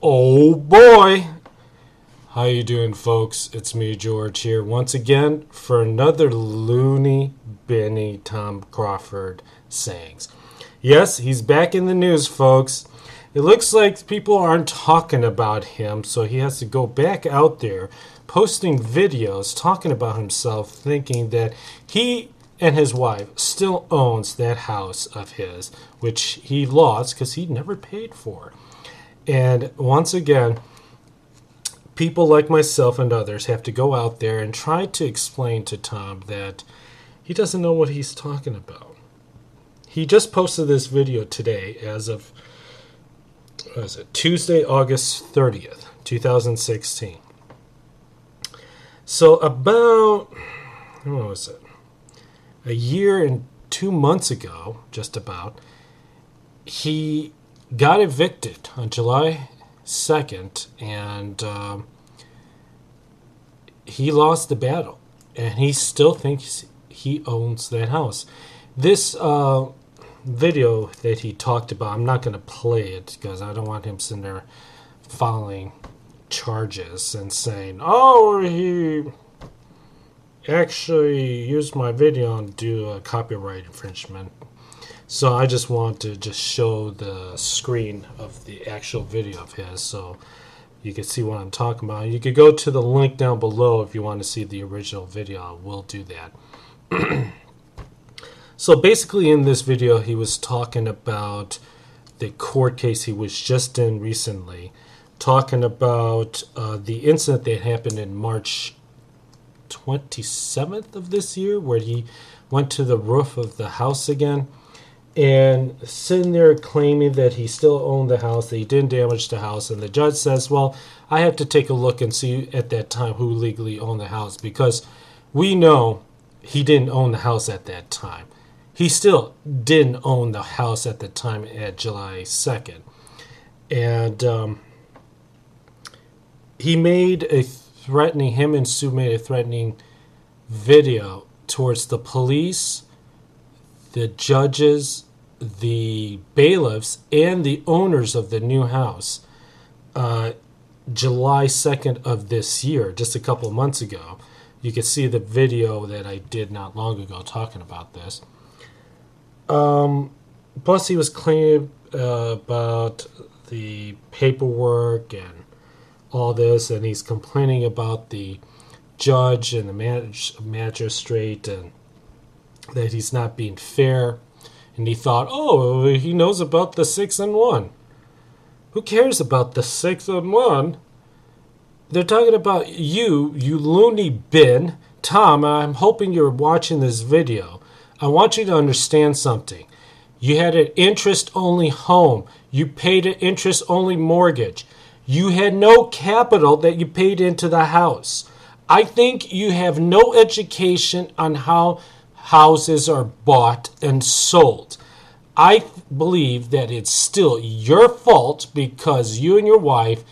Oh boy! How you doing, folks? It's me, George, here once again for another loony Benny Tom Crawford sayings. Yes, he's back in the news, folks. It looks like people aren't talking about him, so he has to go back out there posting videos talking about himself, thinking that he and his wife still owns that house of his, which he lost because he never paid for. And once again, people like myself and others have to go out there and try to explain to Tom that he doesn't know what he's talking about. He just posted this video today as of, Tuesday, August 30th, 2016. So about, a year and 2 months ago, just about, he got evicted on July 2nd, and he lost the battle, and he still thinks he owns that house. This video that he talked about, I'm not going to play it because I don't want him sitting there filing charges and saying, oh, he actually used my video and do a copyright infringement. So I just want to just show the screen of the actual video of his so you can see what I'm talking about. You could go to the link down below if you want to see the original video. I will do that. So basically in this video he was talking about the court case he was just in recently, talking about the incident that happened in March 27th of this year where he went to the roof of the house again. And sitting there claiming that he still owned the house, that he didn't damage the house. And the judge says, well, I have to take a look and see at that time who legally owned the house, because we know he didn't own the house at that time. He still didn't own the house at the time at July 2nd. And him and Sue made a threatening video towards the police, the judges, the bailiffs, and the owners of the new house. July 2nd of this year, just a couple of months ago. You can see the video that I did not long ago talking about this. Plus, he was claiming about the paperwork and all this, and he's complaining about the judge and the magistrate and that he's not being fair. And he thought, oh, he knows about the 6-1. Who cares about the 6-1? They're talking about you loony bin. Tom, I'm hoping you're watching this video. I want you to understand something. You had an interest-only home. You paid an interest-only mortgage. You had no capital that you paid into the house. I think you have no education on how houses are bought and sold. I believe that it's still your fault because you and your wife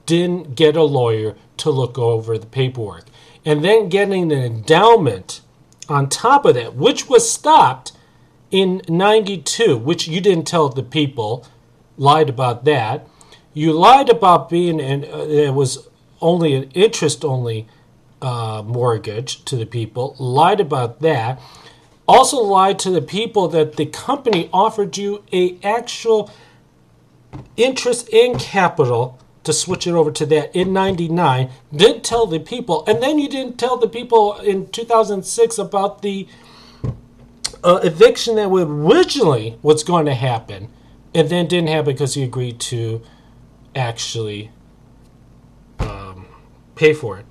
didn't get a lawyer to look over the paperwork. And then getting an endowment on top of that, which was stopped in 92, which you didn't tell the people, lied about that. You lied about being, it was only an interest-only mortgage to the people, lied about that. Also lied to the people that the company offered you a actual interest in capital to switch it over to that in 99. Didn't tell the people. And then you didn't tell the people in 2006 about the eviction that originally was going to happen. And then didn't happen because he agreed to actually pay for it.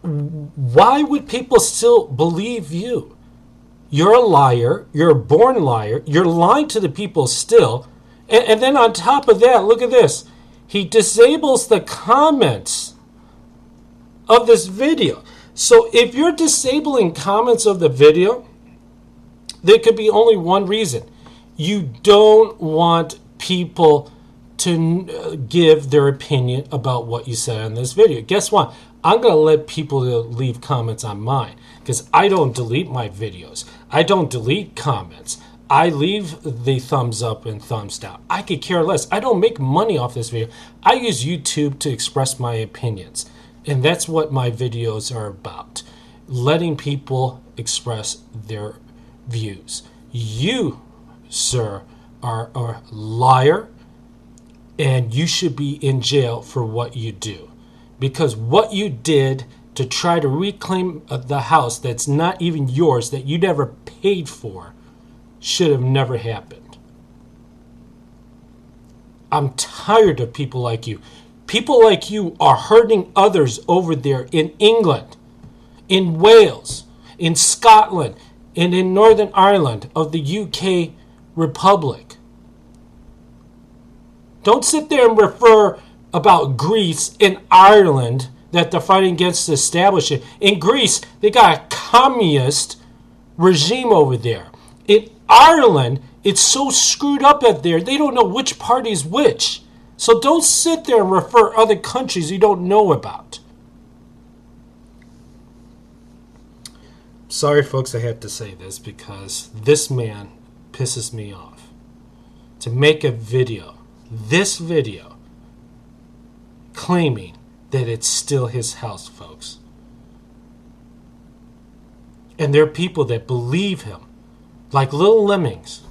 Why would people still believe you? You're a liar. You're a born liar. You're lying to the people still. And then on top of that, look at this. He disables the comments of this video. So if you're disabling comments of the video, there could be only one reason. You don't want people to give their opinion about what you said in this video. Guess what? I'm going to let people leave comments on mine because I don't delete my videos. I don't delete comments. I leave the thumbs up and thumbs down. I could care less. I don't make money off this video. I use YouTube to express my opinions. And that's what my videos are about. Letting people express their views. You, sir, are a liar, and you should be in jail for what you do. Because what you did to try to reclaim the house that's not even yours, that you never paid for, should have never happened. I'm tired of people like you. People like you are hurting others over there in England, in Wales, in Scotland, and in Northern Ireland of the UK Republic. Don't sit there and refer about Greece and Ireland that they're fighting against the establishment. In Greece, they got a communist regime over there. In Ireland, it's so screwed up out there, they don't know which party is which. So don't sit there and refer other countries you don't know about. Sorry, folks, I had to say this because this man pisses me off. To make a video, this video, claiming that it's still his house, folks. And there are people that believe him, like little lemmings,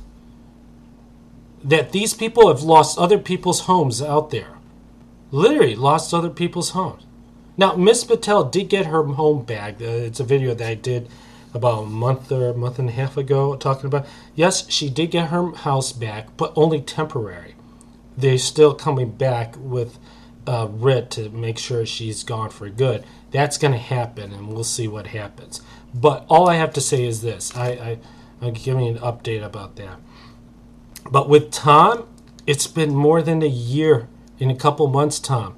that these people have lost other people's homes out there. Literally lost other people's homes. Now, Miss Patel did get her home back. It's a video that I did about a month or a month and a half ago talking about. Yes, she did get her house back, but only temporary. They're still coming back with writ to make sure she's gone for good. That's going to happen, and we'll see what happens. But all I have to say is this. I'm giving you an update about that. But with Tom, it's been more than a year, in a couple months, Tom.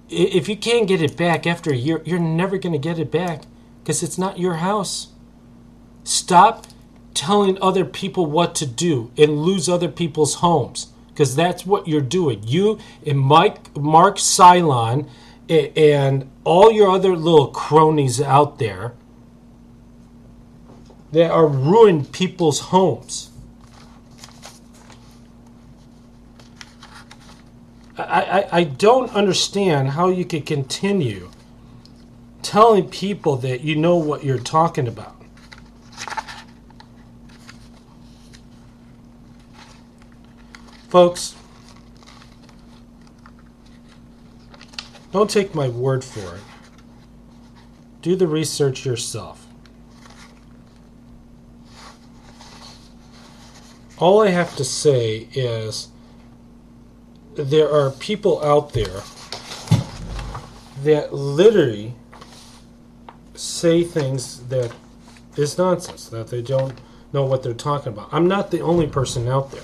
If you can't get it back after a year, you're never going to get it back because it's not your house. Stop telling other people what to do and lose other people's homes, because that's what you're doing. You and Mark Ceylon and all your other little cronies out there that are ruining people's homes. I don't understand how you could continue telling people that you know what you're talking about. Folks, don't take my word for it. Do the research yourself. All I have to say is there are people out there that literally say things that is nonsense, that they don't know what they're talking about. I'm not the only person out there.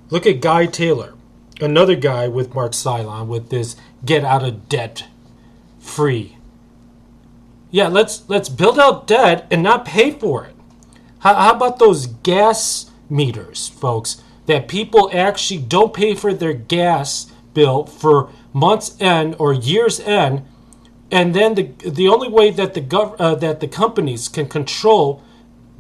Look at Guy Taylor, another guy with Mark Ceylon with this get out of debt free. Yeah, let's build out debt and not pay for it. How about those gas meters, folks, that people actually don't pay for their gas bill for months end or years end, and then the only way that the companies can control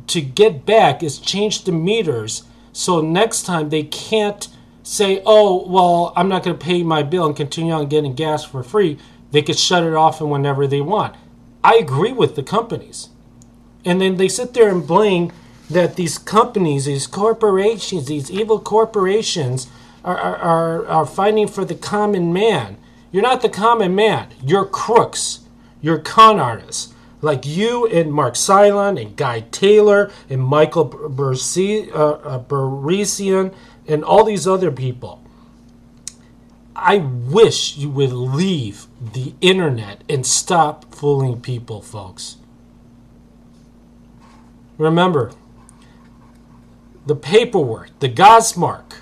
to get back is change the meters, so next time they can't say, oh, well, I'm not going to pay my bill and continue on getting gas for free. They could shut it off and whenever they want. I agree with the companies. And then they sit there and blame that these companies, these corporations, these evil corporations are fighting for the common man. You're not the common man. You're crooks. You're con artists. Like you and Mark Ceylon and Guy Taylor and Michael Barisian and all these other people. I wish you would leave the internet and stop fooling people, folks. Remember, the paperwork, the Gosmark,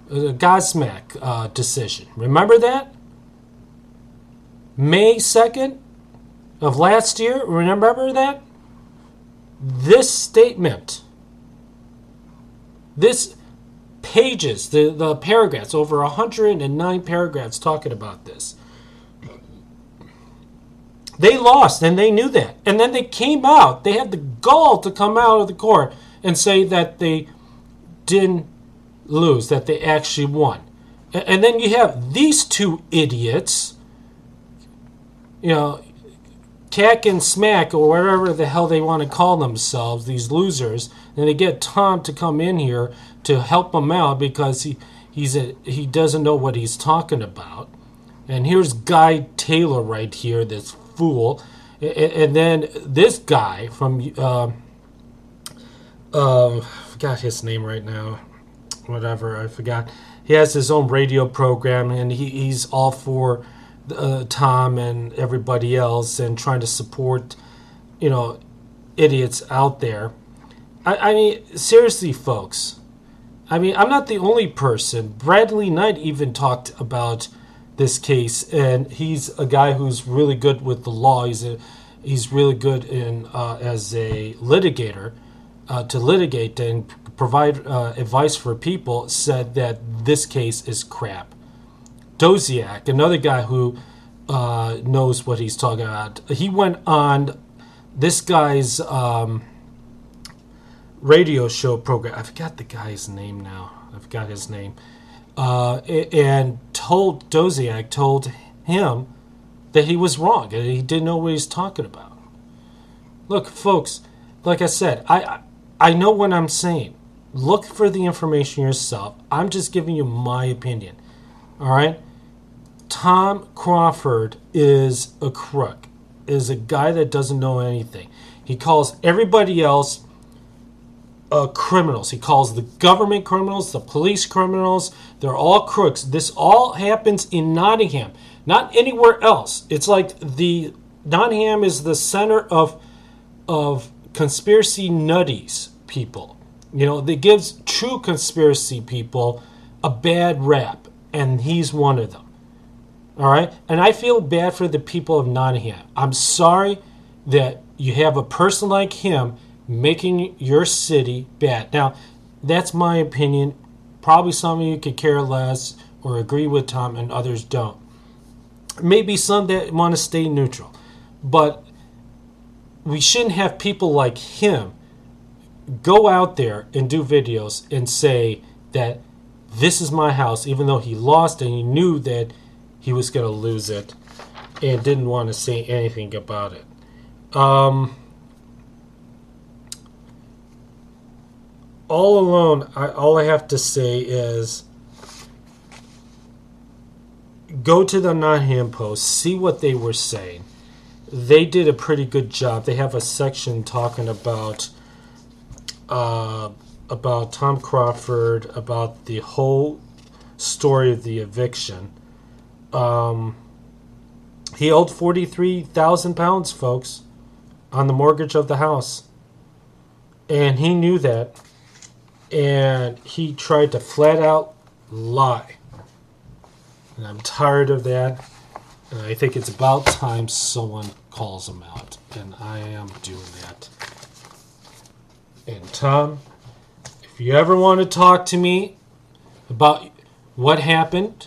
the Gosmack decision. Remember that? May 2nd of last year, remember that? This statement, this pages, the paragraphs, over 109 paragraphs talking about this. They lost, and they knew that. And then they came out. They had the gall to come out of the court and say that they didn't lose, that they actually won. And then you have these two idiots, Cack and Smack, or whatever the hell they want to call themselves, these losers, and they get Tom to come in here to help them out because he doesn't know what he's talking about. And here's Guy Taylor right here, this fool. And then this guy from, I forgot his name right now. Whatever, I forgot. He has his own radio program, and he's all for Tom and everybody else and trying to support, idiots out there. I mean, seriously, folks. I mean, I'm not the only person. Bradley Knight even talked about this case, and he's a guy who's really good with the law. He's really good in as a litigator to litigate and provide advice for people. Said that this case is crap. Doziak, another guy who knows what he's talking about, he went on this guy's radio show program. I forgot the guy's name now. I forgot his name. And Doziak told him that he was wrong and he didn't know what he's talking about. Look, folks, like I said, I know what I'm saying. Look for the information yourself. I'm just giving you my opinion. All right? Tom Crawford is a crook, is a guy that doesn't know anything. He calls everybody else criminals. He calls the government criminals, the police criminals. They're all crooks. This all happens in Nottingham, not anywhere else. It's like Nottingham is the center of conspiracy nutties people. That gives true conspiracy people a bad rap, and he's one of them. All right? And I feel bad for the people of Nottingham. I'm sorry that you have a person like him making your city bad. Now, that's my opinion. Probably some of you could care less or agree with Tom and others don't. Maybe some that want to stay neutral. But we shouldn't have people like him go out there and do videos and say that this is my house, even though he lost and he knew that he was going to lose it and didn't want to say anything about it. All alone, all I have to say is go to the Nottingham Post, see what they were saying. They did a pretty good job. They have a section talking about Tom Crawford, about the whole story of the eviction. He owed £43,000, folks, on the mortgage of the house. And he knew that. And he tried to flat out lie. And I'm tired of that. And I think it's about time someone calls him out. And I am doing that. And Tom, if you ever want to talk to me about what happened,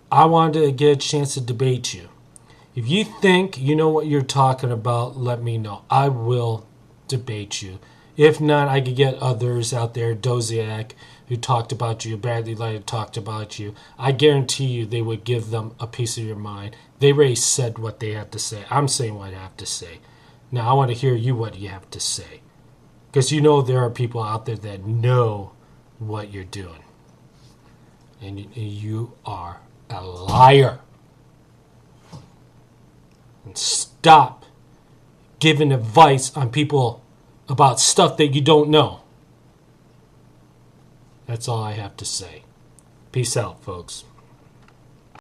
I wanted to get a chance to debate you. If you think you know what you're talking about, let me know. I will debate you. If not, I could get others out there, Doziak, who talked about you, Bradley Light talked about you. I guarantee you they would give them a piece of your mind. They already said what they have to say. I'm saying what I have to say. Now, I want to hear you what you have to say. Because there are people out there that know what you're doing. And you are a liar. And stop giving advice on people about stuff that you don't know. That's all I have to say. Peace out, folks.